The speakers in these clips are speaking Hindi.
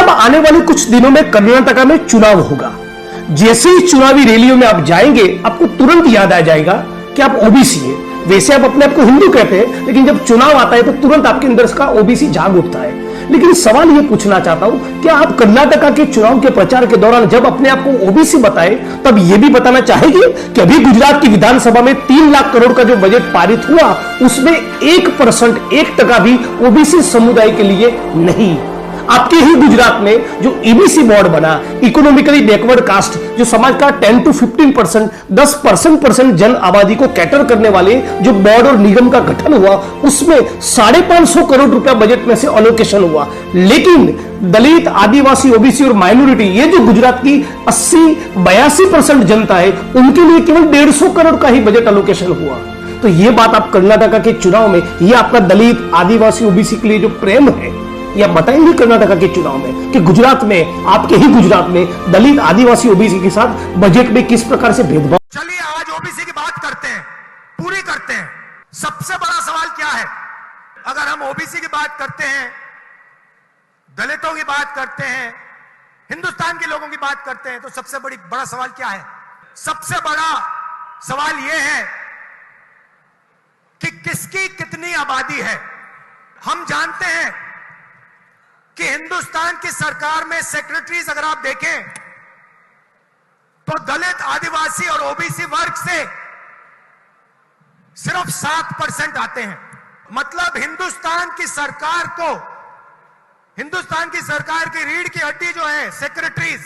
अब आने वाले कुछ दिनों में कर्नाटका में चुनाव होगा। जैसे ही चुनावी रैलियों में आप जाएंगे, आपको तुरंत याद आ जाएगा कि आप ओबीसी है। वैसे आप अपने आप को हिंदू कहते हैं, लेकिन जब चुनाव आता है तो तुरंत आपके अंदर का ओबीसी जाग उठता है। लेकिन सवाल ये पूछना चाहता हूं, क्या आप कर्नाटका के चुनाव के प्रचार के दौरान जब अपने आप को ओबीसी बताए, तब यह भी बताना चाहेंगे कि अभी गुजरात की विधानसभा में 3 लाख करोड़ का जो बजट पारित हुआ, उसमें 1% 1% भी ओबीसी समुदाय के लिए नहीं। आपके ही गुजरात में जो ईबीसी बोर्ड बना, इकोनॉमिकली बैकवर्ड कास्ट, जो समाज का 10 to 15%, 10% जन आबादी को कैटर करने वाले जो बोर्ड और निगम का गठन हुआ, उसमें 550 करोड़ रुपया बजट में से अलोकेशन हुआ। लेकिन दलित, आदिवासी, ओबीसी और माइनॉरिटी, ये जो गुजरात की 80-82% जनता है, उनके लिए केवल 150 करोड़ का ही बजट अलोकेशन हुआ। तो ये बात आप कर्नाटका के चुनाव में, ये आपका दलित, आदिवासी, ओबीसी के लिए जो प्रेम है, या बताएंगे कर्नाटका के चुनाव में कि गुजरात में, आपके ही गुजरात में दलित, आदिवासी, ओबीसी के साथ बजट में किस प्रकार से भेदभाव। चलिए आज ओबीसी की बात करते हैं, पूरी करते हैं। सबसे बड़ा सवाल क्या है? अगर हम ओबीसी की बात करते हैं, दलितों की बात करते हैं, हिंदुस्तान के लोगों की बात करते हैं, तो सबसे बड़ा सवाल क्या है? सबसे बड़ा सवाल यह है कि किसकी कितनी आबादी है। हम जानते हैं कि हिंदुस्तान की सरकार में सेक्रेटरीज अगर आप देखें तो दलित, आदिवासी और ओबीसी वर्ग से सिर्फ 7% आते हैं। मतलब हिंदुस्तान की सरकार को, हिंदुस्तान की सरकार की रीढ़ की हड्डी जो है secretaries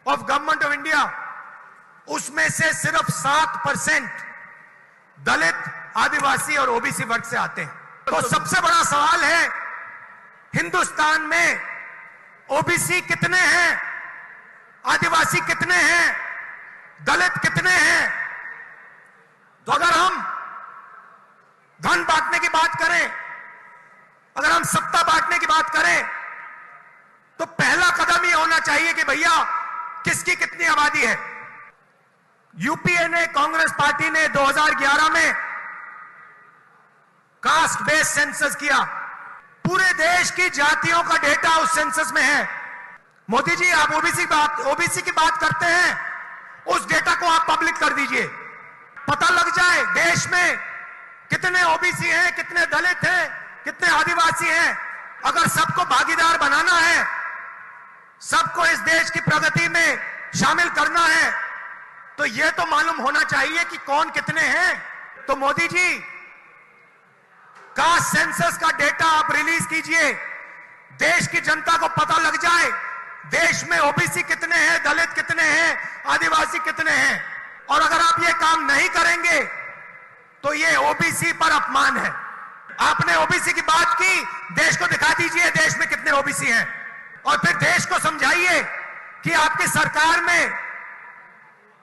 of government of India, उसमें से सिर्फ 7% दलित, आदिवासी और ओबीसी वर्ग से आते हैं। तो सबसे बड़ा सवाल है, हिंदुस्तान में ओबीसी कितने हैं, आदिवासी कितने हैं, दलित कितने हैं? तो अगर हम धन बांटने की बात करें, अगर हम सत्ता बांटने की बात करें, तो पहला कदम ये होना चाहिए कि भैया किसकी कितनी आबादी है। यूपीए ने, कांग्रेस पार्टी ने 2011 में कास्ट बेस्ड सेंसस किया। पूरे देश की जातियों का डेटा उस सेंसस में है। मोदी जी, आप ओबीसी की बात करते हैं, उस डेटा को आप पब्लिक कर दीजिए, पता लग जाए देश में कितने ओबीसी हैं, कितने दलित हैं, कितने आदिवासी हैं। अगर सबको भागीदार बनाना है, सबको इस देश की प्रगति में शामिल करना है, तो यह तो मालूम होना चाहिए कि कौन कितने हैं। तो मोदी जी, कास्ट सेंसस का डेटा आप रिलीज कीजिए, देश की जनता को पता लग जाए देश में ओबीसी कितने हैं, दलित कितने हैं, आदिवासी कितने हैं। और अगर आप ये काम नहीं करेंगे तो ये ओबीसी पर अपमान है। आपने ओबीसी की बात की, देश को दिखा दीजिए देश में कितने ओबीसी हैं, और फिर देश को समझाइए कि आपकी सरकार में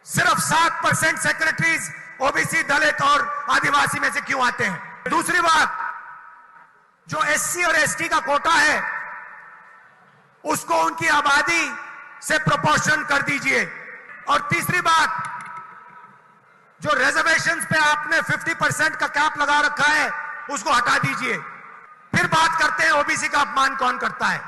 सिर्फ 7% सेक्रेटरीज ओबीसी, दलित और आदिवासी में से क्यों आते हैं। दूसरी बात, जो एससी और एसटी का कोटा है, उसको उनकी आबादी से प्रोपोर्शन कर दीजिए। और तीसरी बात, जो रिजर्वेशंस पे आपने 50% का कैप लगा रखा है, उसको हटा दीजिए। फिर बात करते हैं ओबीसी का अपमान कौन करता है।